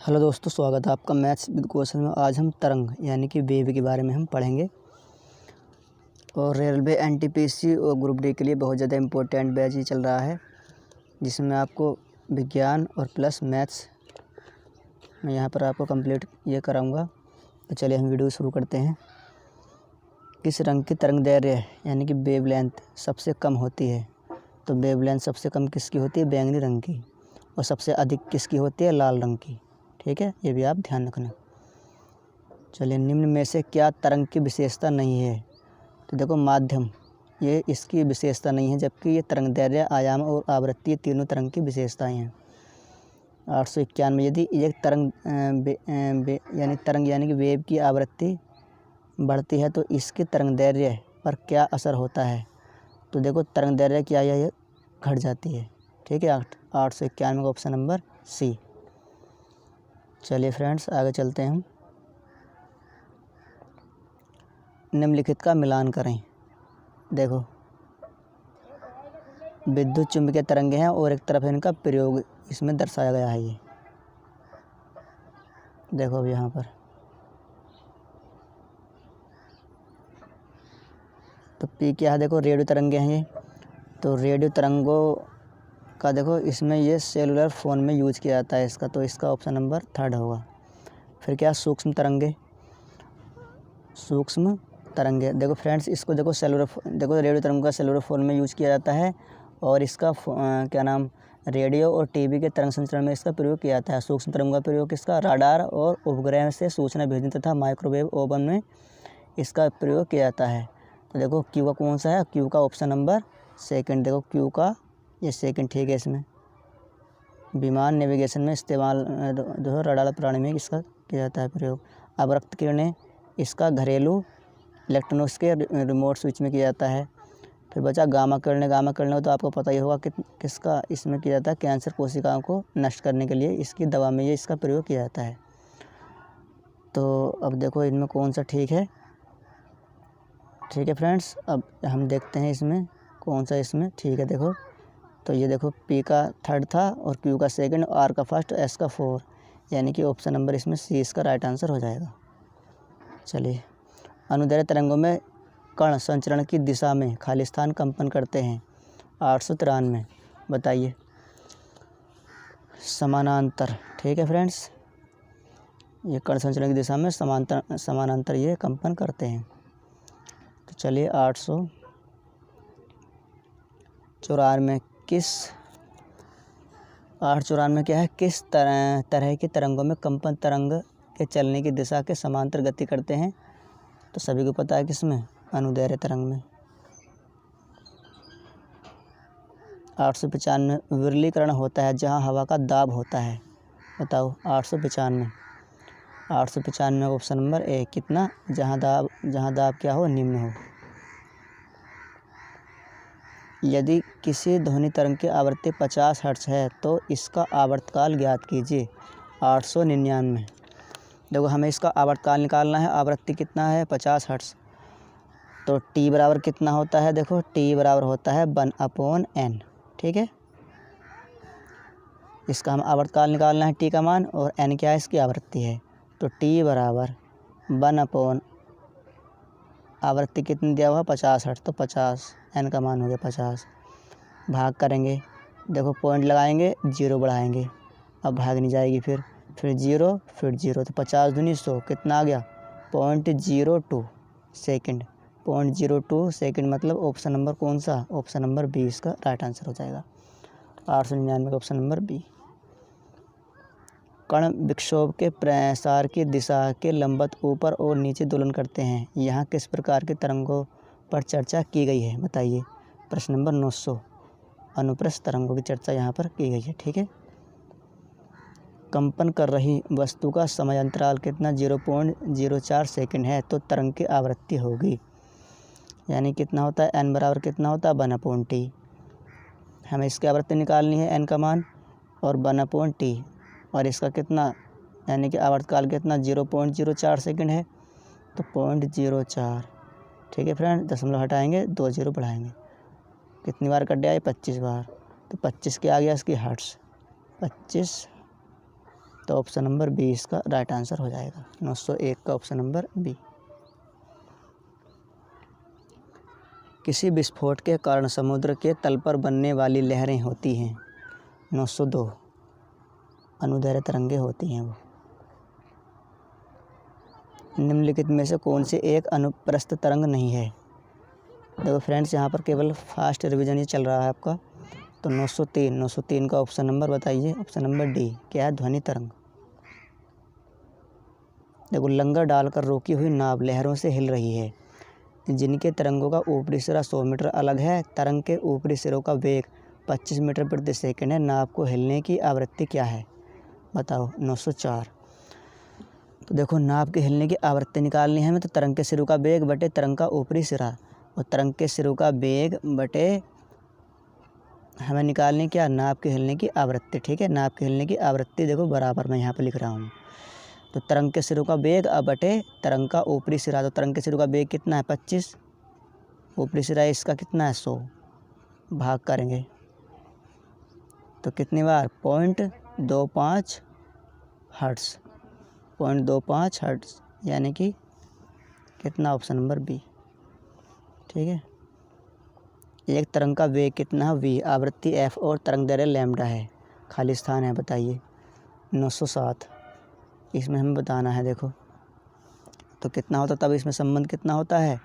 Hello दोस्तों, स्वागत है आपका मैथ्स विद क्वेश्चन में। आज हम तरंग यानी कि वेव के बारे में हम पढ़ेंगे। और रेलवे एनटीपीसी और ग्रुप डी के लिए बहुत ज़्यादा इम्पोर्टेंट बैच ही चल रहा है, जिसमें आपको विज्ञान और प्लस मैथ्स मैं यहाँ पर आपको कंप्लीट ये कराऊंगा। तो चलिए हम वीडियो शुरू करते हैं। किस रंग की तरंग दैर्घ्य यानी कि वेव लेंथ सबसे कम होती है? तो वेव लेंथ सबसे कम किसकी होती है? बैंगनी रंग की। और सबसे अधिक किसकी होती है? लाल रंग की। ठीक है, ये भी आप ध्यान रखना। चलिए, निम्न में से क्या तरंग की विशेषता नहीं है? तो देखो, माध्यम ये इसकी विशेषता नहीं है, जबकि ये तरंग दैर्घ्य, आयाम और आवृत्ति ये तीनों तरंग की विशेषताएं हैं। 891, यदि एक तरंग यानी कि वेव की आवृत्ति बढ़ती है तो इसके तरंग दैर्घ्य पर क्या असर होता है? तो देखो, तरंग दैर्घ्य क्या है? ये घट जाती है। ठीक है, 891 का ऑप्शन नंबर सी। चलिए फ्रेंड्स, आगे चलते हैं हम। निम्नलिखित का मिलान करें। देखो, विद्युत चुम्बकीय तरंगे हैं और एक तरफ इनका प्रयोग इसमें दर्शाया गया है। ये देखो अब यहाँ पर तो पी क्या है? देखो, रेडियो तरंगे हैं ये। तो रेडियो तरंगों का देखो, इसमें ये सेलुलर फ़ोन में यूज किया जाता है इसका, तो इसका ऑप्शन नंबर 3 होगा। फिर क्या? सूक्ष्म तरंगे। सूक्ष्म तरंगे, देखो फ्रेंड्स, इसको देखो देखो, रेडियो तरंगों का सेलुलर फ़ोन में यूज किया जाता है और इसका क्या नाम, रेडियो और टीवी के तरंग संचरण में इसका प्रयोग किया जाता है। सूक्ष्म तरंगों का प्रयोग किसका? राडार और उपग्रह से सूचना भेजने तथा माइक्रोवेव ओवन में इसका प्रयोग किया जाता है। तो देखो, क्यू का कौन सा है? क्यू का ऑप्शन नंबर सेकंड। देखो, क्यू का ये सेकंड ठीक है। इसमें विमान नेविगेशन में इस्तेमाल जो है रडार प्रणाली में इसका किया जाता है प्रयोग। अवरक्त किरणें, इसका घरेलू इलेक्ट्रॉनिक्स के रिमोट स्विच में किया जाता है। फिर बचा गामा किरणें। गामा किरणें तो आपको पता ही होगा कि किसका इसमें किया जाता है? कैंसर कोशिकाओं को नष्ट करने के लिए इसकी दवा में ये इसका प्रयोग किया जाता है। तो अब देखो, इनमें कौन सा ठीक है? ठीक है फ्रेंड्स, अब हम देखते हैं इसमें कौन सा इसमें ठीक है। देखो, तो ये देखो, पी का 3rd था और क्यू का 2nd, आर का 1st, एस का 4, यानी कि ऑप्शन नंबर इसमें सी इसका राइट आंसर हो जाएगा। चलिए, अनुदैर्घ्य तरंगों में कण संचरण की दिशा में खाली स्थान कंपन करते हैं। 893, बताइए। समानांतर। ठीक है फ्रेंड्स, ये कण संचरण की दिशा में समानांतर ये कंपन करते हैं। तो चलिए, 894 894 क्या है? किस तरह की तरंगों में कंपन तरंग के चलने की दिशा के समांतर गति करते हैं? तो सभी को पता है किसमें? अनुदैर्घ्य तरंग में। 895, विरलीकरण होता है जहाँ हवा का दाब होता है। बताओ, 895 ऑप्शन नंबर ए। कितना? जहाँ दाब क्या हो? निम्न हो। यदि किसी ध्वनि तरंग की आवृत्ति 50 हर्ट्ज है तो इसका आवर्तकाल ज्ञात कीजिए। 899, देखो, हमें इसका आवर्तकाल निकालना है। आवृत्ति कितना है? 50 हर्ट्ज। तो टी बराबर कितना होता है? देखो, टी बराबर होता है 1/n। ठीक है, इसका हम आवर्तकाल निकालना है, टी का मान, और n क्या है? इसकी आवृत्ति है। तो टी बराबर 1/, आवृत्ति कितनी दिया हुआ? 50 हर्ट्ज, तो 50, n का मान हो गया 50। भाग करेंगे, देखो, पॉइंट लगाएंगे, 0 बढ़ाएंगे, अब भाग नहीं जाएगी। फिर 0, फिर 0, तो 50 दूनी 100, कितना आ गया? 0.02 सेकेंड। 0.02 सेकेंड मतलब ऑप्शन नंबर कौन सा? ऑप्शन नंबर बी इसका राइट आंसर हो जाएगा। 899 का ऑप्शन नंबर बी। कण विक्षोभ के प्रसार की दिशा के लंबवत ऊपर और नीचे दोलन करते हैं। यहाँ किस प्रकार की तरंगों पर चर्चा की गई है? बताइए। प्रश्न नंबर 900, अनुप्रस्थ तरंगों की चर्चा यहाँ पर की गई है। ठीक है, कंपन कर रही वस्तु का समय अंतराल कितना? 0.04 सेकेंड है, तो तरंग की आवृत्ति होगी, यानी कितना होता है? n बराबर कितना होता है? 1/t। हमें इसकी आवृत्ति निकालनी है, n का मान, और 1/t, और इसका कितना, यानी कि आवर्तकाल कितना? 0.04 सेकेंड है, तो 0.04। ठीक है फ्रेंड, दशमलव हटाएंगे, 2 0 बढ़ाएंगे, कितनी बार कट जाए? 25 बार। तो 25 क्या आ गया इसकी? हर्ट्स। 25 तो ऑप्शन नंबर बी इसका राइट आंसर हो जाएगा। 901 का ऑप्शन नंबर बी। किसी विस्फोट के कारण समुद्र के तल पर बनने वाली लहरें होती हैं। 902 अनुदैर्घ्य तरंगे होती हैं वो। निम्नलिखित में से कौन सी एक अनुप्रस्थ तरंग नहीं है। देखो फ्रेंड्स, यहाँ पर केवल फास्ट रिवीजन ही चल रहा है आपका। तो 903 का ऑप्शन नंबर बताइए। ऑप्शन नंबर डी क्या है? ध्वनि तरंग। देखो, लंगर डालकर रोकी हुई नाव लहरों से हिल रही है, जिनके तरंगों का ऊपरी सिरा 100 मीटर अलग है। तरंग के ऊपरी सिरों का वेग 25 मीटर प्रति सेकंड है। नाव को हिलने की आवृत्ति क्या है? बताओ। 904। तो देखो, नाव के हिलने की आवृत्ति निकालनी है हमें, तो तरंग के सिरों का वेग बटे तरंग का ऊपरी सिरा, और तरंग के सिरों का वेग बटे हमें निकालनी क्या? नाव के हिलने की आवृत्ति। ठीक है, नाव के हिलने की आवृत्ति देखो बराबर मैं यहाँ पे लिख रहा हूँ। तो तरंग के सिरों का वेग बटे तरंग का ऊपरी सिरा। तो तरंग के सिरों का वेग कितना है? 25। ऊपरी सिरा इसका कितना है? 100। भाग करेंगे तो कितनी बार? 0.25 हर्ट्ज़। 0.25 हर्ट्ज़ यानी कि कितना? Option number B. ठीक है। एक तरंग का वेग कितना है? v। आवृत्ति f और तरंग दैर्घ्य लैम्डा है। खाली स्थान है, बताइए। 907 इसमें हमें बताना है। देखो तो कितना होता, तब इसमें संबंध कितना होता है?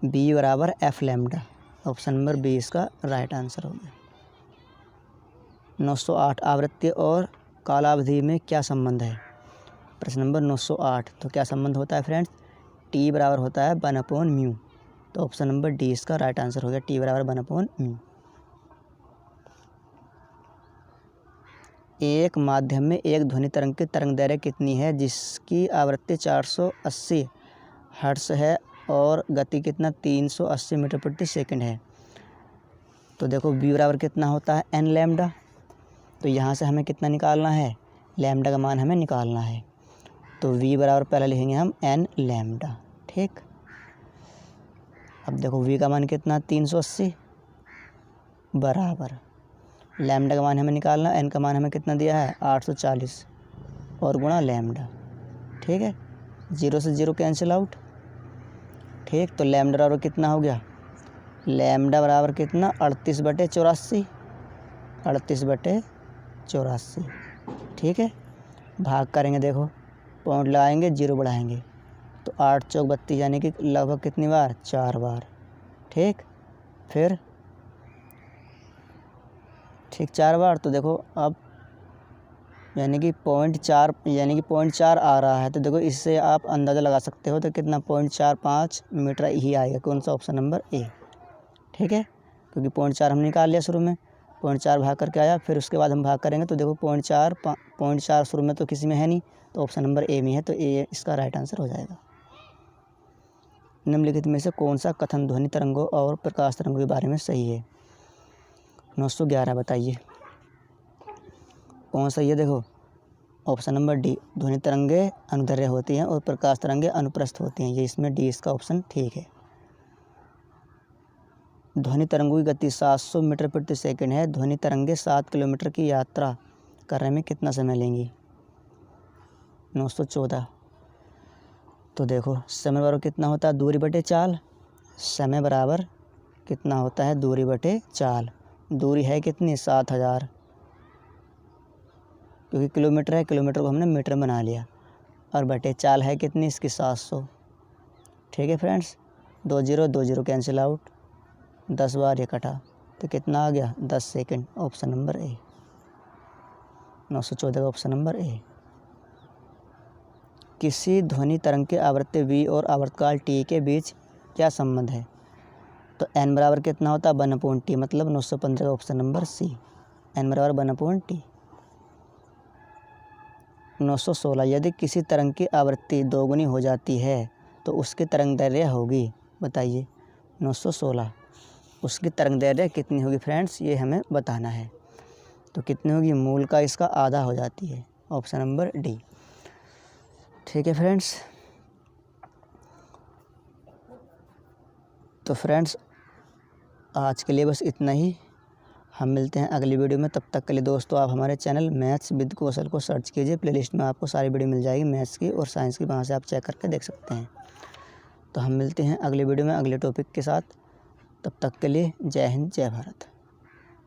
b बराबर f lambda. Option number B इसका राइट आंसर हो गया। 908 आवृत्ति और कालावधि में क्या संबंध है? प्रश्न नंबर 908। तो क्या संबंध होता है फ्रेंड्स? t बराबर होता है 1/μ। तो ऑप्शन नंबर डी इसका राइट आंसर हो गया। t बराबर 1/μ। एक माध्यम में एक ध्वनि तरंग की तरंग दैर्घ्य कितनी है, जिसकी आवृत्ति 480 हर्ट्ज़ है और गति कितना? 380 मीटर प्रति सेकंड है। तो देखो, v बराबर कितना होता है? n lambda. तो यहाँ से हमें कितना निकालना है? लैम्डा का मान हमें निकालना है। तो v बराबर पहले लिखेंगे हम n लैम्डा। ठीक, अब देखो v का मान कितना? 380 बराबर लैम्डा का मान हमें निकालना, n का मान हमें कितना दिया है? 840 और गुणा लैम्डा। ठीक है, 0 से 0 कैंसिल आउट। ठीक, तो लैम्डा बराबर कितना हो गया? लैम्डा बराबर कितना? 38/84। 38/84। ठीक है, भाग करेंगे। देखो पॉइंट लगाएंगे, 0 बढ़ाएंगे, तो 8 चौक 32 यानी कि लगभग कितनी बार? 4 बार। ठीक, फिर ठीक 4 बार। तो देखो अब यानी कि 0.4 आ रहा है। तो देखो इससे आप अंदाज़ा लगा सकते हो, तो कितना? 0.45 मीटर ही आएगा। कौन सा? Option number A. ठीक है, क्योंकि 0.4 हमने निकाल लिया शुरू में, 0.4 भाग करके आया, फिर उसके बाद हम भाग करेंगे तो देखो 0.4 शुरू में तो किसी में है नहीं, तो ऑप्शन नंबर ए में है। तो ए इसका राइट आंसर हो जाएगा। निम्नलिखित में से कौन सा कथन ध्वनि तरंगों और प्रकाश तरंगों के बारे में सही है? 911 बताइए कौन सा? ये देखो ऑप्शन नंबर डी, ध्वनि तरंगे अनुदैर्घ्य होती हैं और प्रकाश तरंगे अनुप्रस्थ होती हैं। ये इसमें डी इसका ऑप्शन ठीक है। ध्वनि तरंगों की गति 700 मीटर प्रति सेकंड है। ध्वनि तरंगे 7 किलोमीटर की यात्रा करने में कितना समय लेंगी? 914। तो देखो समय बराबर कितना होता है? दूरी बटे चाल। समय बराबर कितना होता है? दूरी बटे चाल। दूरी है कितनी? 7000, क्योंकि किलोमीटर है, किलोमीटर को हमने मीटर बना लिया, और बटे चाल है कितनी इसकी? 700। ठीक है फ्रेंड्स, 2 0 2 0 कैंसिल आउट, 10 बार ये कटा, तो कितना आ गया? 10 सेकंड। Option number A. 914 का ऑप्शन नंबर ए। किसी ध्वनि तरंग के आवृत्ति v और आवर्तकाल t के बीच क्या संबंध है? तो n बराबर कितना होता है? 1/t, मतलब 915 का ऑप्शन नंबर सी। n बराबर 1/t। 916 यदि किसी तरंग की आवृत्ति दोगुनी हो जाती है तो उसकी तरंग दैर्घ्य होगी। बताइए। 916 उसकी तरंग दैर्घ्य कितनी होगी फ्रेंड्स? ये हमें बताना है। तो कितनी होगी? मूल का इसका आधा हो जाती है। Option number D. ठीक है फ्रेंड्स, तो फ्रेंड्स आज के लिए बस इतना ही। हम मिलते हैं अगली वीडियो में। तब तक के लिए दोस्तों आप हमारे चैनल मैथ्स विद कौशल को सर्च कीजिए। प्लेलिस्ट में आपको सारी वीडियो मिल जाएगी मैथ्स की और साइंस की, वहाँ से आप चेक करके देख सकते हैं। तो हम मिलते हैं अगली वीडियो में अगले टॉपिक के साथ। तब तक के लिए जय हिंद, जय भारत।